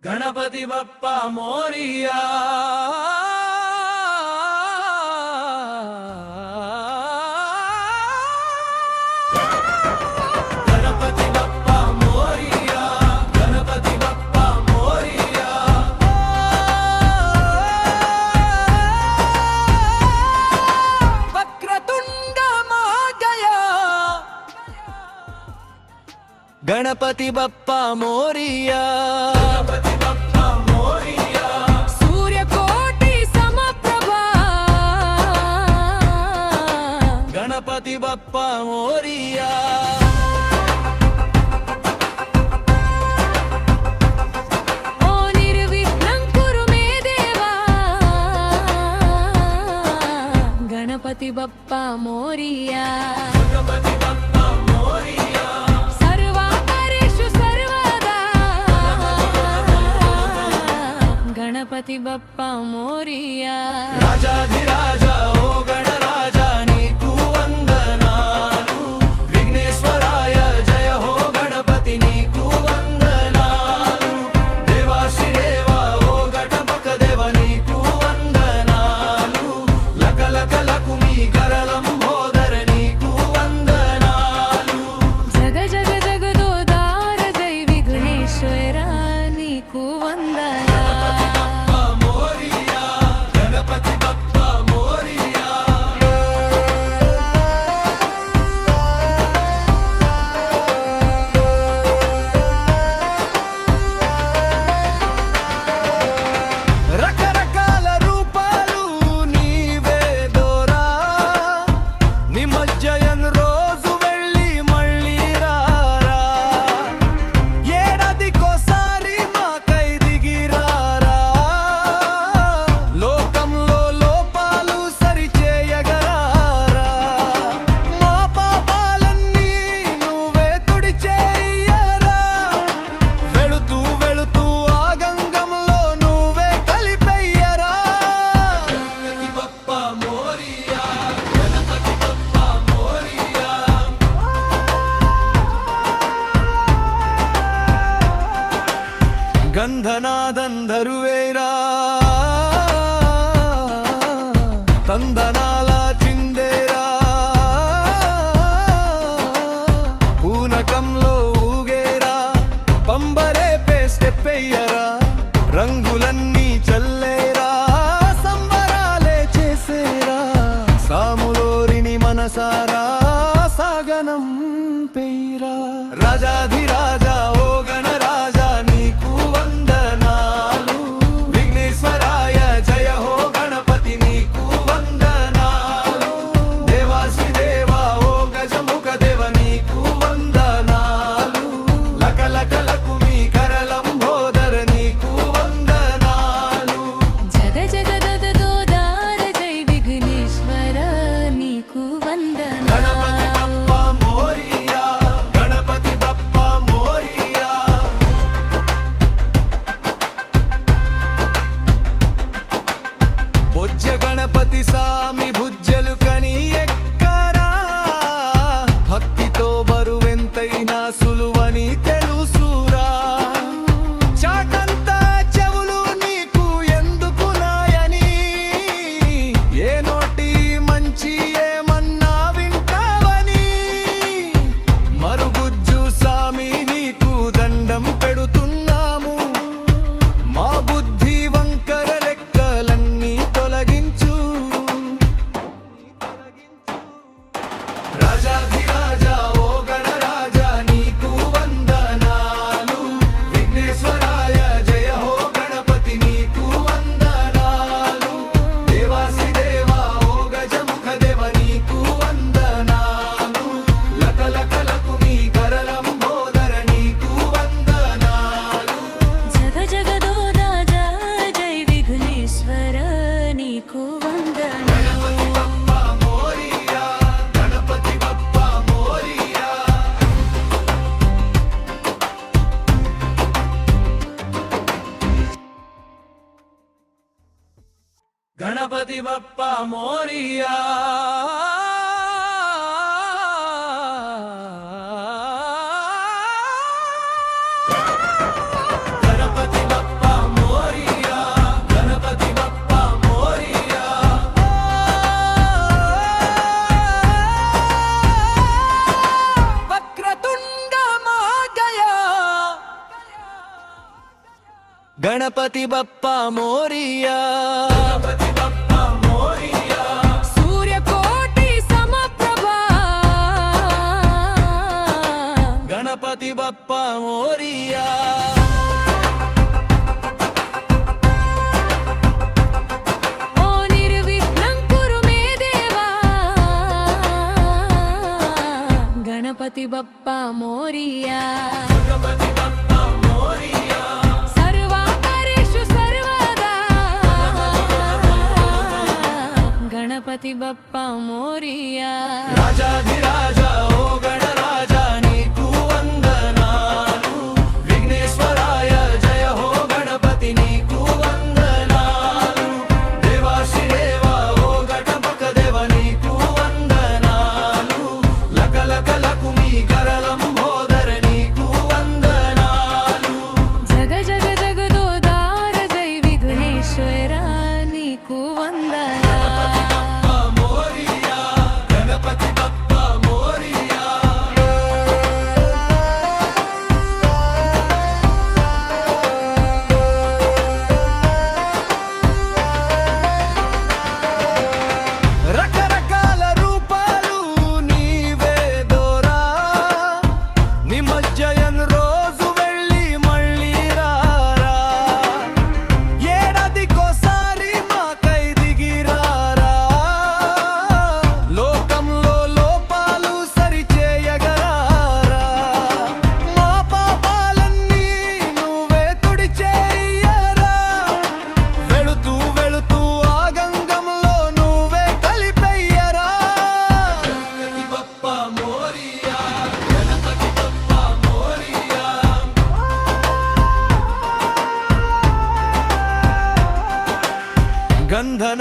गणपति बप्पा मोरिया। गणपति बप्पा मोरिया, गणपति बप्पा मोरिया। वक्रतुंड महाकाय गणपति बप्पा मोरिया। गणपति बप्पा मोरिया। ओ निर्विघ्नं कुरु मे देवा। गणपति बप्पा मोरिया। गणपति बप्पा मोरिया। सर्वाकारेषु सर्वदा। गणपति बप्पा मोरिया। राजाधिराजा ओ गणराजा नीकु वंदनालु। विघ्नेश्वराय जय हो गणपति नीकु वंदनालु। देवाश्रीदेवा ओ गणपक देव नीकु वंदनालु। लक लक लकुमी करलंबोदर नीकु वंदनालु। जग जग जगदोदार जय विघ्नेश्वरा नीकु वंदना। मोरिया गणपति बप्पा मोरिया। రకరకాల రూపాలు నీవే దోరా. నిమజ్జయం రోజు వెళ్ళి మళ్ళీ రారా. ఏడాదికోసారి మాకై దిగిరారా. లోకంలో లోపాలు సరిచేయగరారా. మా పాపాలన్నీ నువ్వే తుడిచేయరా. వెళుతూ వెళుతూ ఆ గంగంలో నువ్వే కలిపెయ్యరా. గణపతి బప్పా మోరియా, గణపతి బప్పా మోరియా. గంధనాదంధరువేరా తందనాల చిందేరా. పూనకంలో ఊగేరా. పంబరే పేస్టెప్పెయ్యరా. రంగులన్నీ చల్లేరా. సంబరాలే చేసేరా. సాములోరిని మనసారా సాగనం పెయ్యరా. రాజాధిరాజా ఓ గణరాజా నీకు వందనాలు. విఘ్నేశ్వరాయ జయ హో గణపతి నీకు వందనాలు. దేవాశ్రీదేవా ఓ గజముఖ దేవ నీకు వందనాలు. లక లక లకుమి కరలంబోదర నీకు వందనాలు. జగ జగదోదార జై విఘ్నేశ్వర నీకు వందనా. గణపతి బప్పా మోరియా, గణపతి బప్పా మోరియా. బొజ్జ గణపతి సామి భుజ్జలు కని ఎక్కరా. భక్తితో బరువెంతైనా సులువని తెలుసురా. చాటంతా చెవులు నీకు ఎందుకు నాయని. ఏ నోటి మంచి ఏమన్నా వింటావని. మరుగుజ్జు సామి నీకు దండం పెడుతున్నాము. మా బుద్ధి వంకర లెక్కలన్నీ తొలగించు. రాజాధిరాజా ఓ గణరాజా నీకు వందనాలు. విఘ్నేశ్వరాయ జయ హో గణపతి నీకు వందనాలు. దేవాశ్రీదేవా ఓ గజముఖ దేవ నీకు వందనాలు. లక లక లకుమి కరలంబోదర నీకు వందనాలు. జగ జగదోదార జై విఘ్నేశ్వర నీకు వందనా. గణపతి బప్పా మోరియా, గణపతి బప్పా మోరియా. गणपति बप्पा मोरिया। गणपति बप्पा गणपति बप्पा मोरिया सूर्यकोटि समप्रभा गणपति बप्पा मोरिया ओ निर्विघ्नं कुरु मे देवा गणपति बप्पा मोरिया गणपति बप्पा मोरिया राजाधिराजा ओ गणराजा नीकु वंदनालु विघ्नेश्वराय जय हो गणपति नीकु वंदनालु देवाशिदेवा ओ गणपक देव नीकु वंदनालु लक लक लकुमी करलंबोदर नीकु वंदनालु जग जग जगदोदार जय विघ्नेश्वरा नीकु वंदना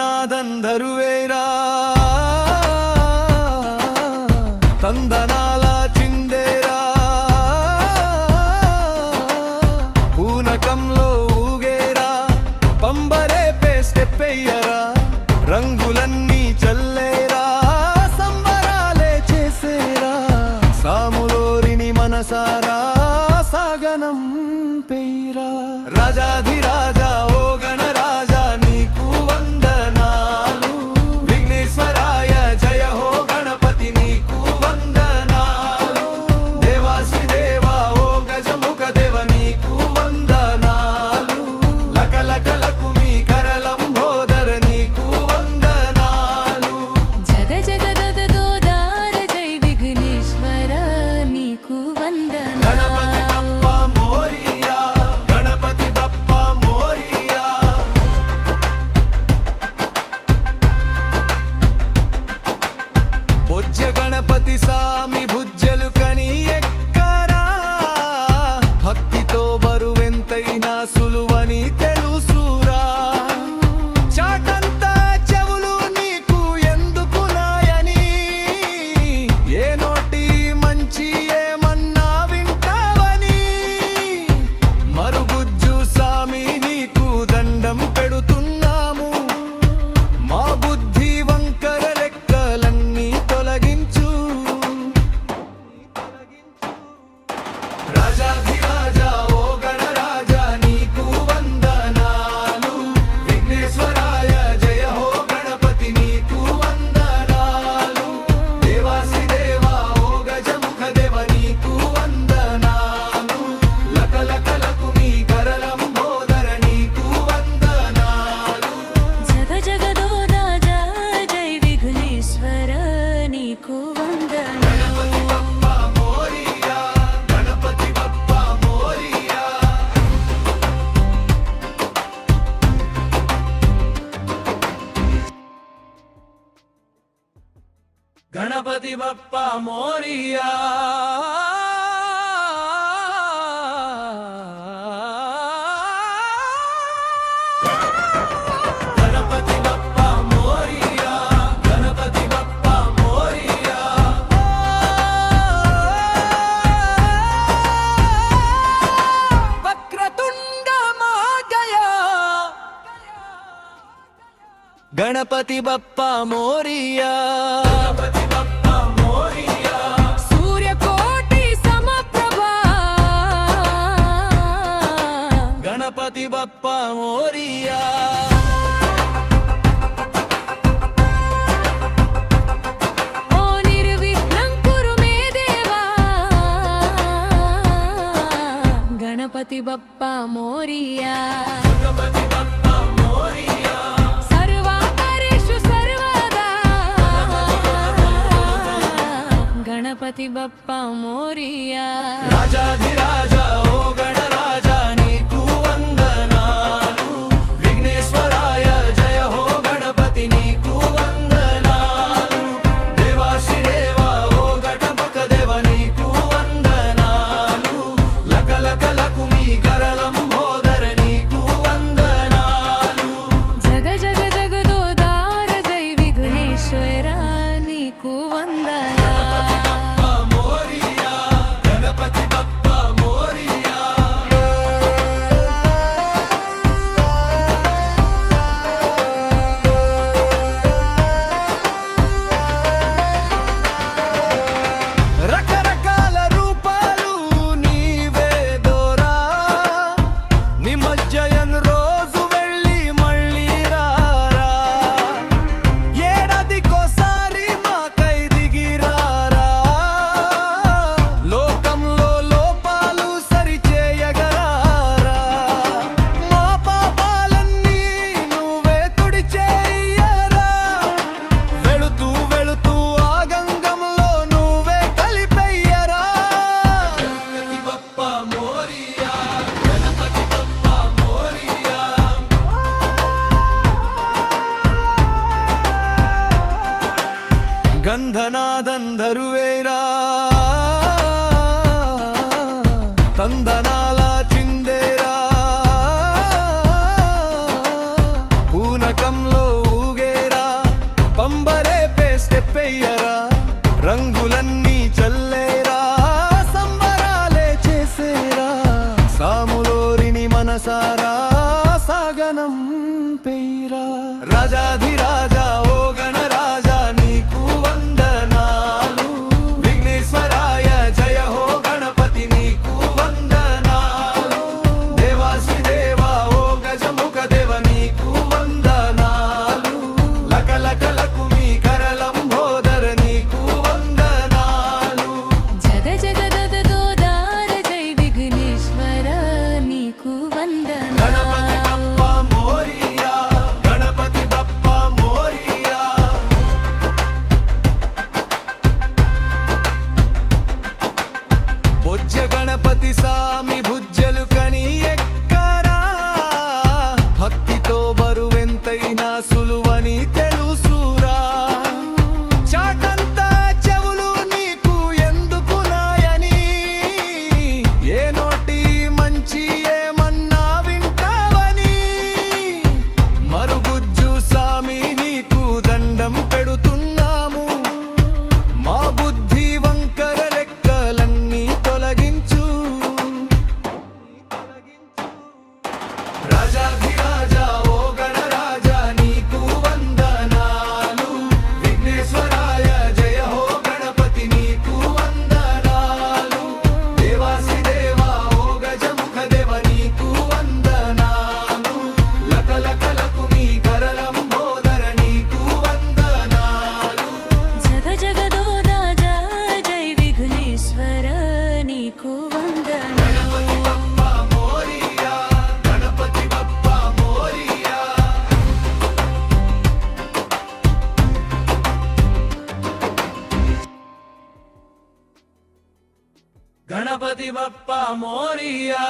గంధనాదందరువేరా తందనాల చిందేరా పూనకంలో ఊగేరా పంబరే పేస్టెయ్యరా రంగులన్నీ చల్లేరా సంబరాలే చేసేరా సాములోరిని మనసారా సాగనం పెయ్యరా రాజాధిరాజా ఓ గణరాజా గణపతి సామి భుజ్జలు కని ఎక్కరా భక్తితో బరువెంతైనా సులువని తెలుసురా చాటంతా చెవులు నీకు ఎందుకు నాయని ఏ నోటి మంచి ఏమన్నా వింటావని మరుగుజ్జు సామి నీకు దండం పెడుతున్నాము మా బుద్ధి వంకర లెక్కలన్నీ తొలగించు రాజాధిరాజా ఓ గణరాజా నీకు వందనాలు విఘ్నేశ్వరాయ జయ హో గణపతి నీకు వందనాలు దేవాసిదేవా ఓ గజముఖ దేవ నీకు వందనాలు లక లక లకుమి కరలంబోదర నీకు వందనాలు జగ జగదోదాజా జై విఘ్నేశ్వర నీకు వందనా గణపతి బప్పా మోరియా గణపతి బప్పా మోరియా గణపతి బప్పా మోరియా గణపతి బప్పా మోరియా వక్రతుండ మహాజయ गणपति बप्पा मोरिया सूर्यकोटि समप्रभा गणपति గణపతి బప్ప మోరియా ఓ నిర్విఘ్నం కురు మే దేవా గణపతి బప్ప మోరియా సర్వాపరేషు సర్వదా గణపతి బప్ప మోరియా రాజాధిరాజా ఓ గణరాజా నీకు వందనాలు విఘ్నేశ్వరాయ జయ హో గణపతి నీకు వందనాలు దేవాశ్రీదేవా ఓ గణపక దేవ నీకు వందనాలు లకలకలకు మీ కరలంబోదర నీకు వందనాలు జగ జగ జగదోదార జై విఘ్నేశ్వర నీకు వందనా మోరియా గణపతి బప్ప మోరియా రకరకాల రూపాలు నీవే దోరా నిమజ్జయం రోజు వెళ్ళి మళ్ళీ రారా ఏడాదికోసారి మాకై దిగిరారా లోకంలో లోపాలు సరిచేయగరారా మా పాపాలన్నీ నువ్వే తుడిచేయరా వెళుతూ వెళుతూ ఆ గంగంలో నువ్వే కలిపెయ్యరా గణపతి బప్ప మోరియా గణపతి బప్ప మోరియా గంధనాదంధరువేరా తందనాల చిందేరా పూనకంలో ఊగేరా పంబరే పేస్తెప్పెయ్యరా రంగులన్నీ చల్లేరా సంబరాలే చేసేరా సాములోరిని మనసారా సాగనం పెయ్యరా రాజాధిరాజా ఓ గణరాజా నీకు వందనాలు విఘ్నేశ్వరాయ జయ హో గణపతి నీకు వందనాలు దేవాశ్రీదేవా ఓ గజముఖ దేవ నీకు వందనాలు లకలకలకు మీ కరలంబోదర నీకు వందనాలు జగ జగ జగదోదార జై విఘ్నేశ్వర నీకు వందనా గణపతి బప్ప మోరియా గణపతి బప్ప మోరియా బొజ్జ గణపతి సామి భుజ్జలు కని ఎక్కరా భక్తితో బరువెంతైనా సులువని తెలుసురా చాటంతా చెవులు నీకు ఎందుకు నాయని ఏ నోటి మంచి ఏమన్నా వింటావని మరుగుజ్జు సామి నీకు దండం పెడుతున్నాము మా బుద్ధి వంకర లెక్కలన్నీ తొలగించు రాజాధిరాజా ఓ గణరాజా నీకు వందనాలు విఘ్నేశ్వరాయ జయ హో గణపతి నీకు వందనాలు దేవాశ్రీదేవా ఓ గజముఖ దేవ నీకు వందనాలు లకలకలకు మీ కరలంబోదర నీకు వందనాలు జగ జగదోదార జై విఘ్నేశ్వర నీకు వందనా గణపతి బప్ప మోరియా గణపతి బప్ప మోరియా గణపతి బప్ప మోరియా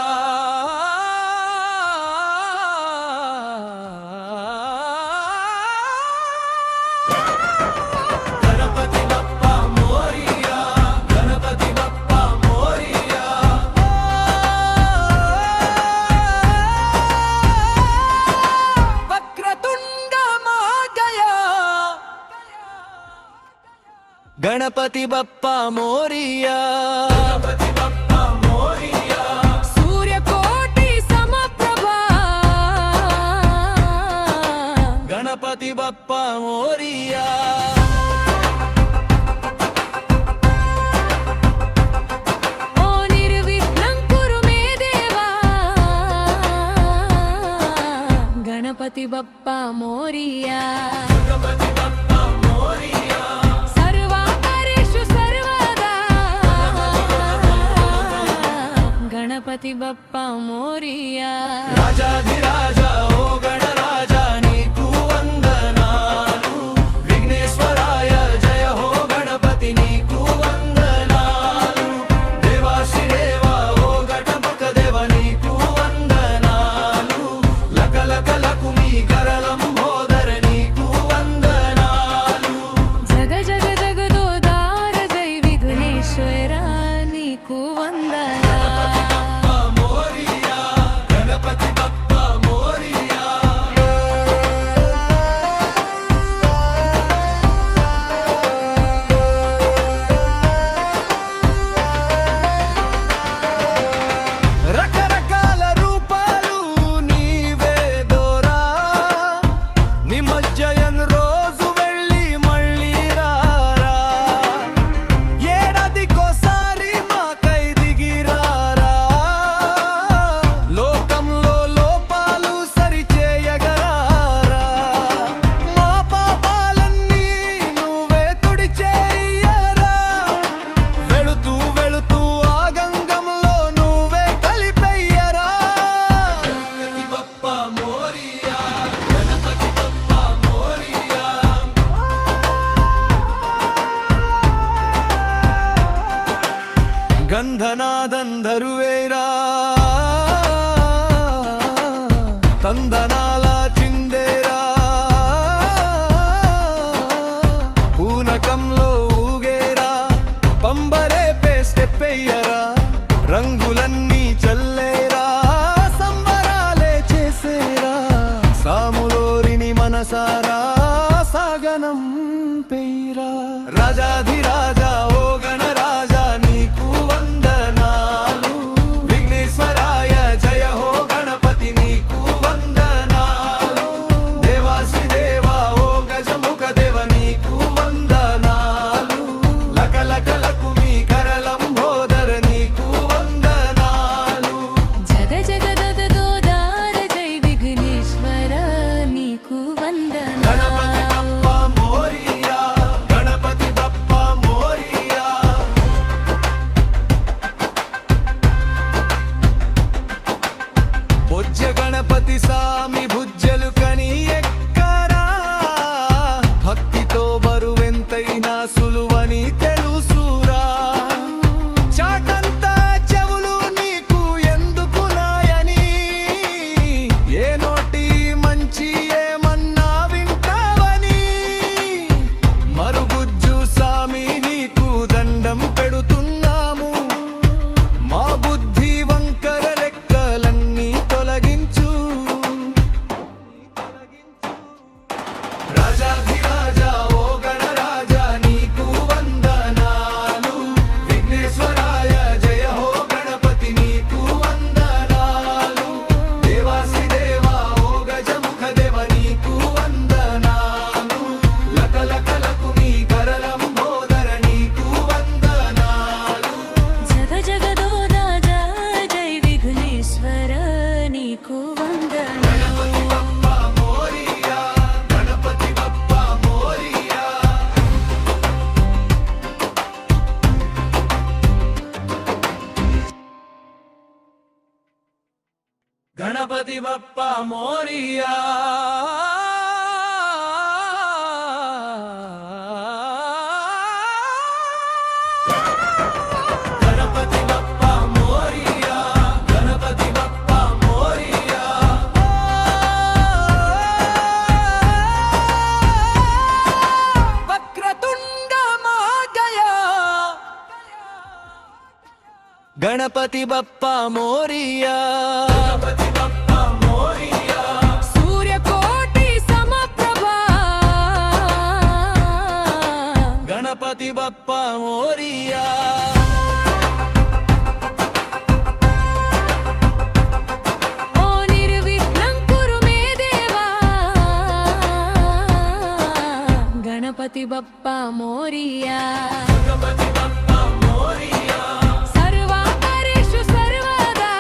గణపతి బప్ప మోరియా గణపతి బప్ప మోరియా వక్రతుండ మహాగయా గణపతి బప్ప మోరియా గణపతి బప్ప మోరియా సూర్యకోటి సమప్రభా గణపతి బప్ప మోరియా ఓ నిర్విఘ్నం కురు మే దేవా गणपति बप्पा मोरिया गणपति बप्पा मोरिया सर्वाकारेषु सर्वदा गणपति बप्पा मोरिया राजाधिराजा ओ गणराजा नीकु वंदनालु विघ्नेश्वराय जय हो गणपति नीकु वंदनालु देवाशिदेवा ओ गणपक देव नीकु वंदनालु लक लक लकुमी करलंबोदर नीकु वंदनालु जग जग जगदोदार जय विघ्नेश्वरा नीकु वंदना मोरिया गणपति बप्पा मोरिया రకరకాల రూపాలు నీవే దోరా నిమజ్జయం రోజు వెళ్ళి మళ్ళీ రారా ఏడాదికోసారి మాకై దిగిరారా లోకంలో లోపాలు సరిచేయగరారా మా పాపాలన్నీ నువ్వే తుడిచేయరా వెళుతూ వెళుతూ ఆ గంగంలో నువ్వే కలిపెయ్యరా గణపతి బప్పా మోరియా గణపతి బప్పా మోరియా గంధనాదందరువేరా తందనాల చిందేరా పూనకంలో ఊగేరా పంబరే పేస్టెప్పెయ్యరా రంగులన్నీ చల్లేరా సంబరాలే చేసేరా సాములోరిని మనసారా సాగనం పెయ్యరా రాజాధిరాజా ఓ గణరాజా నీకు వందనాలు విఘ్నేశ్వరాయ జయ హో గణపతి నీకు వందనాలు దేవాసిదేవా ఓ గజముఖ దేవ నీకు వందనాలు లక లక లకుమి కరలంబోదర నీకు వందనాలు जग जगदोदार जय विघ्नेश्वरा नीकु वंदना గణపతి బప్పా మోరియా గణపతి బప్పా మోరియా బొజ్జ గణపతి సామి భుజ్జలు కని ఎక్కరా భక్తితో బరువెంతైనా సులువని తెలుసురా చాటంతా చెవులు నీకు ఎందుకు నాయని ఏ నోటి మంచి ఏమన్నా వింటావని మరుగుజ్జు సామి నీకు దండం పెడుతున్నాము మా బుద్ధి వంకర లెక్కలన్నీ తొలగించు రాజాధిరాజా ఓ గణరాజా నీకు వందనాలు విఘ్నేశ్వరాయ జయ హో గణపతి నీకు వందనాలు దేవాసిదేవా ఓ గజముఖ దేవ నీకు వందనాలు లక లక లకుమి కరలంబోదర నీకు వందనాలు जग जगदोदार जय विघ्नेश्वरा नीकु वंदना గణపతి బప్పా మోరియా గణపతి బప్పా మోరియా గణపతి బప్పా మోరియా గణపతి బప్పా మోరియా గణపతి బప్పా మోరియా వక్రతుండ మహాగయా గణపతి బప్పా మోరియా గణపతి బప్పా మోరియా सूर्यकोटि समप्रभा గణపతి బప్పా మోరియా ओ निर्विघ्नं कुरु मे देवा गणपति बप्पा मोरिया गणपति बप्पा मोरिया सर्वाकारेषु सर्वदा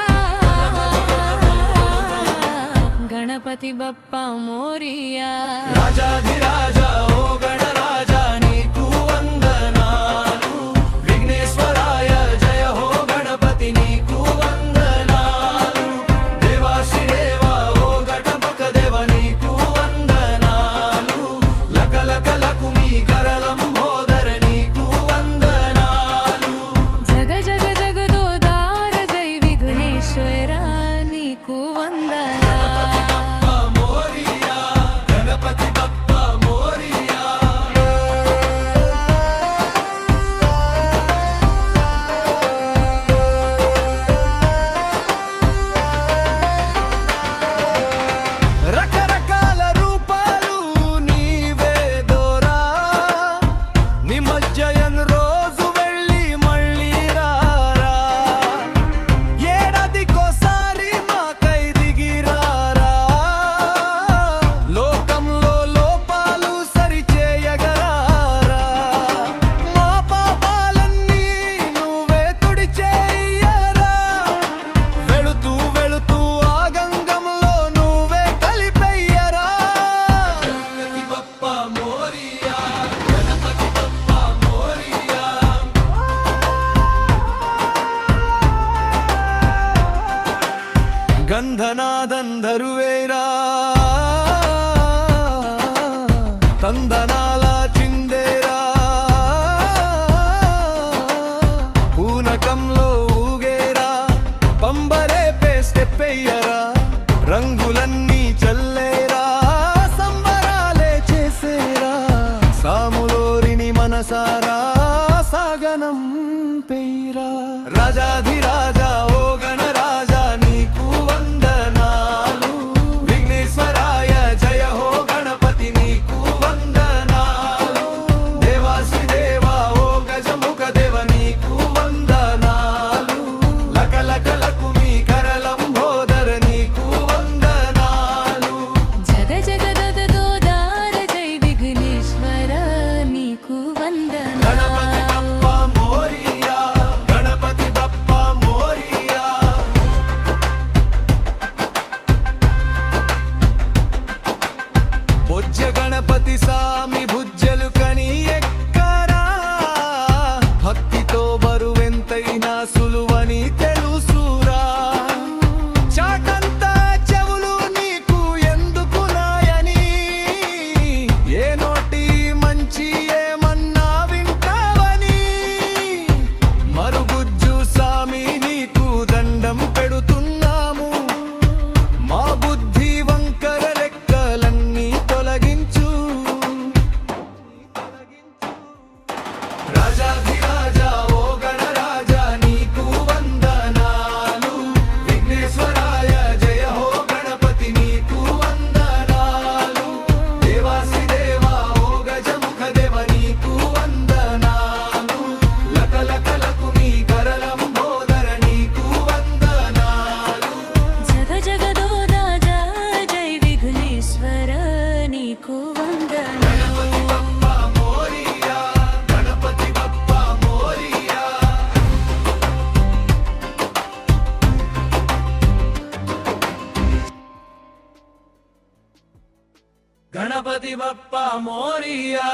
गणपति గణపతి బప్ప మోరియా రాజాధిరాజా ఓ గణరాజా నీకు వందనాలు విఘ్నేశ్వరాయ జయ హో గణపతి నీకు వందనాలు దేవాసి దేవా ఓ గణపక దేవ నీకు వందనాలు లకలక లకుమి కరలంబోదర నీకు వందనాలు జగ జగ జగదోదార జై విఘ్నేశ్వర నీకు వందనా మోరియా గణపతి బప్ప మోరియా రకరకాల రూపాలు నీవే దోరా నిమజ్జయం రోజు వెళ్ళి మళ్ళీ రారా ఏడాదికోసారి మాకై దిగిరారా లోకంలో లోపాలు సరిచేయగరారా మా పాపాలన్నీ నువ్వే తుడిచేయరా వెళుతూ వెళుతూ ఆ గంగంలో నువ్వే కలిపెయ్యరా గణపతి బప్ప మోరియా గణపతి బప్ప మోరియా గంధనాదంధరువేరా తందనాల చిందేరా పూనకంలో ఊగేరా పంబరే పేస్తెప్పెయ్యరా రంగులన్నీ చల్లేరా సంబరాలే చేసేరా సాములోరిని మనసారా సాగనం పెయ్యరా రాజాధిరాజా ఓ గణరాజా నీకు వందనాలు విఘ్నేశ్వరాయ జయ హో గణపతి నీకు వందనాలు దేవాసి దేవా ఓ గజముఖ దేవ నీకు వందనాలు లకలక లకుమి కరలంబోదర నీకు వందనాలు జగ జగదోదార జై విఘ్నేశ్వర నీకు వందనా గణపతి బప్ప మోరియా గణపతి బప్ప మోరియా బొజ్జ గణపతి సామి భుజ్జలు కని ఎక్కరా భక్తితో బరువెంతైనా సులువని తెలుసురా చాటంతా చెవులు నీకు ఎందుకు నాయని ఏ నోటి మంచి ఏమన్నా వింటావని మరుగుజ్జు సామి నీకు దండం పెడుతున్నాము మా బుద్ధి వంకర లెక్కలన్నీ తొలగించు రాజాధిరాజా ఓ గణరాజా నీకు వందనాలు విఘ్నేశ్వరాయ జయ హో గణపతి నీకు వందనాలు దేవాసి దేవా ఓ గజముఖ దేవ నీకు వందనాలు లకలక లకుమి కరలంబోదర నీకు వందనాలు జగ జగదోదార జై విఘ్నేశ్వర నీకు వందనా గణపతి బప్ప మోరియా గణపతి బప్ప మోరియా గణపతి బప్ప మోరియా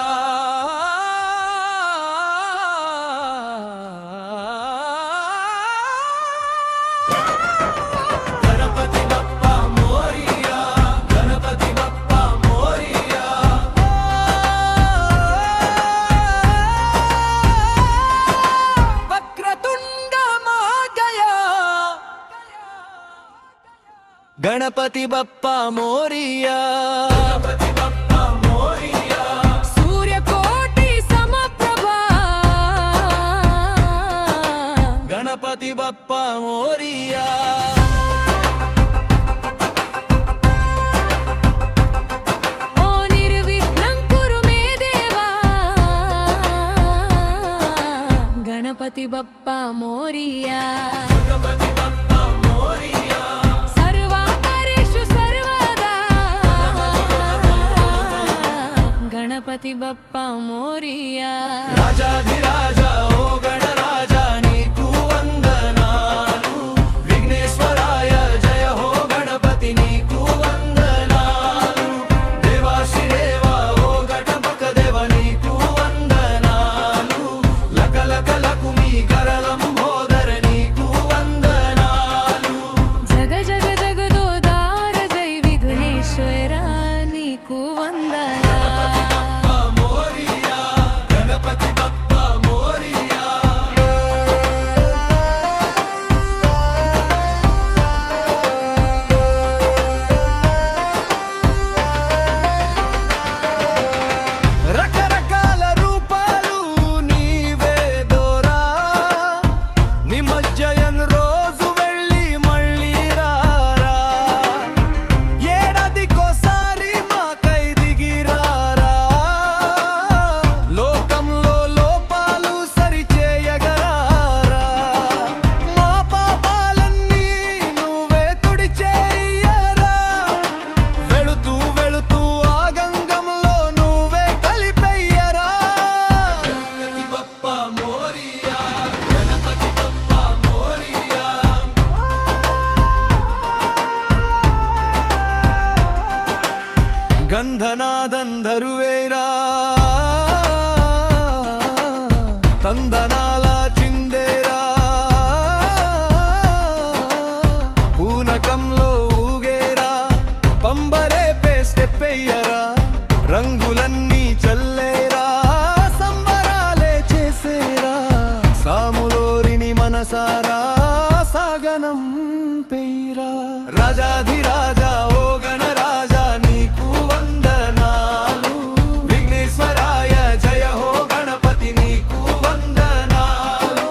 గణపతి బప్ప మోరియా గణపతి బప్ప మోరియా వక్రతుండ మహాగయా గణపతి బప్ప మోరియా గణపతి బప్ప మోరియా సూర్యకోటి సమప్రభా గణపతి బప్ప మోరియా ఓ నిర్విఘ్నం కురు మే దేవా గణపతి బప్ప మోరియా గణపతి బప్ప మోరియా సర్వాపరేషు సర్వదా గణపతి బప్ప మోరియా రాజాధిరాజా ఓ గణరాజా నీకు వందనాలు విఘ్నేశ్వరాయ జయ హో గణపతి నీకు వందనాలు గంధనాదంధరువేరా తందనాల చిందేరా పూనకంలో ఊగేరా పంబరే పేస్తెప్పెయ్యరా రంగులన్నీ చల్లేరా సంబరాలే చేసేరా సాములోరిని మనసారా సాగనం పెయ్యరా రాజాధిరాజా ఓ గణరాజా నీకు వందనాలు విఘ్నేశ్వరాయ జయ హో గణపతి నీకు వందనాలు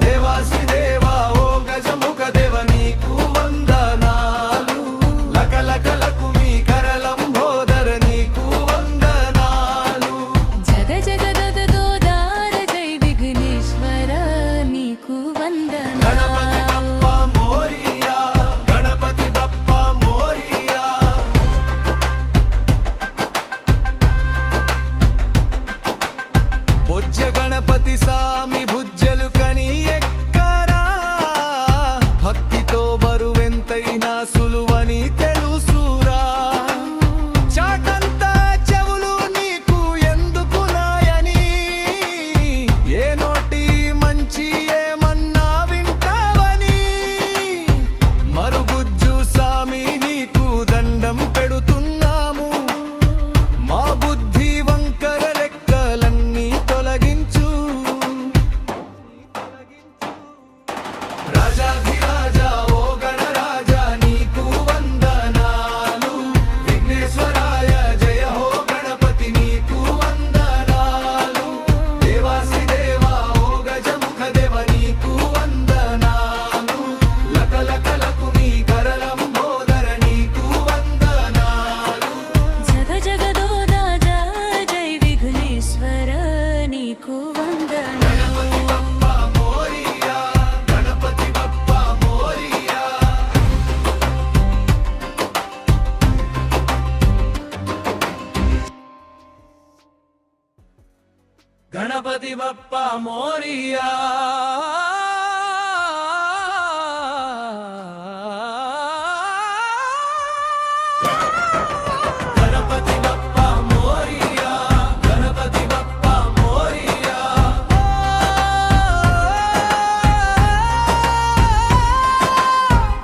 దేవాసి దేవా ఓ గజముఖ దేవ నీకు వందనాలు లకలకలకు మీ కరలంబోదర నీకు వందనాలు జగ జగదగదోదార జై విఘ్నేశ్వర నీకు గణపతి బప్పా మోరియా గణపతి బప్పా మోరియా బొజ్జ గణపతి సామి భుజ్జలు కని ఎక్కరా భక్తితో బరువెంతైనా సులువని తెలుసురా చాటంతా చెవులు నీకు ఎందుకు నాయని ఏ నోటి మంచి ఏమన్నా వింటావని మరుగుజ్జు సామి నీకు దండం పెడుతున్నాము మా బుద్ధి వంకర లెక్కలన్నీ తొలగించు రాజాధిరాజా ఓ గణరాజా నీకు వందనాలు విఘ్నేశ్వరాయ జయ హో గణపతి నీకు వందనాలు దేవాసి దేవా ఓ గజముఖ దేవ నీకు వందనాలు లకలకలకు మీ కరలంబోదర నీకు వందనాలు జగ జగదోదార జై విఘ్నేశ్వర నీకు వందనాలు బప్పా మోరియా గణపతి బప్పా మోరియా గణపతి బప్పా మోరియా గణపతి బప్పా మోరియా గణపతి బప్పా మోరియా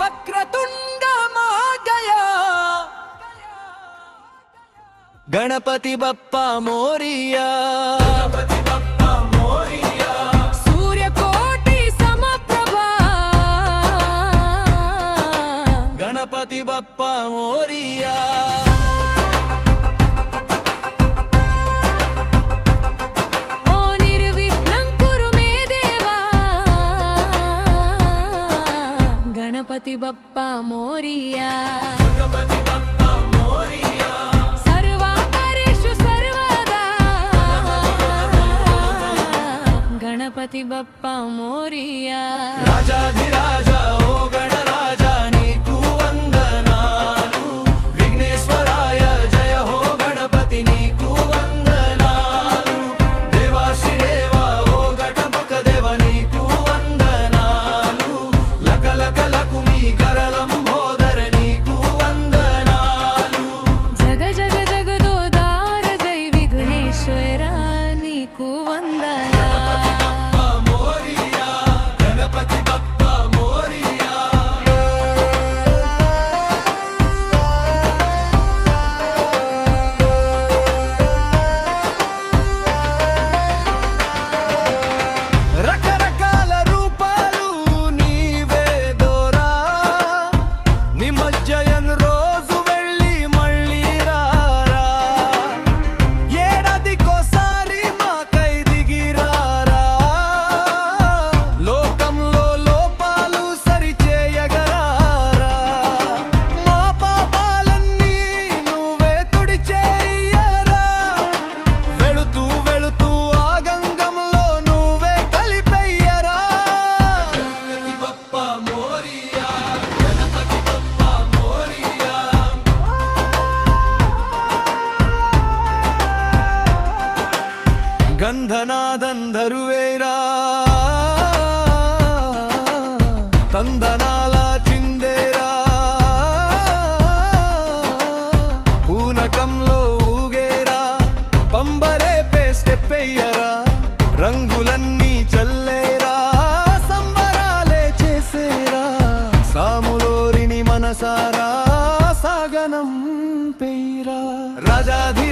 వక్రతుండ మహాగయా గణపతి బప్పా మోరియా గణపతి బప్పా మోరియా సూర్యకోటి సమప్రభా గణపతి బప్పా మోరియా ఓ నిర్విఘ్నం కురు మే దేవా గణపతి బప్పా మోరియా గణపతి బప్పా మోరియా సర్వాపరేషు సర్వదా గణపతి బప్పా మోరియా రాజాధిరాజా ఓ గణరాజా నీకు వందనాలు విఘ్నేశ్వరాయ జయ హో గణపతి నీకు వందనాలు దేవాసి దేవా ఓ గణపక దేవ నీకు వందనాలు లకలకలకు మీ కరలంబోదర నీకు వందనాలు జగ జగ జగదోదార జై విఘ్నేశ్వర నీకు వందనాలు మోరియా గణపతి బప్పా మోరియా రకరకాల రూపాలు నీవే దోరా నిమజ్జయం రోజు వెళ్ళి మళ్ళీ రారా ఏడాదికోసారి మాకై దిగిరారా లోకంలో లోపాలు సరిచేయగరారా మా పాపాలన్నీ నువ్వే తుడిచేయరా వెళుతూ వెళుతూ ఆ గంగంలో నువ్వే కలిపెయ్యరా గణపతి బప్పా మోరియా గణపతి బప్పా మోరియా గంధనాదంధరువేరా తందనాల చిందేరా పూనకంలో పెయ్యరా రాజాధి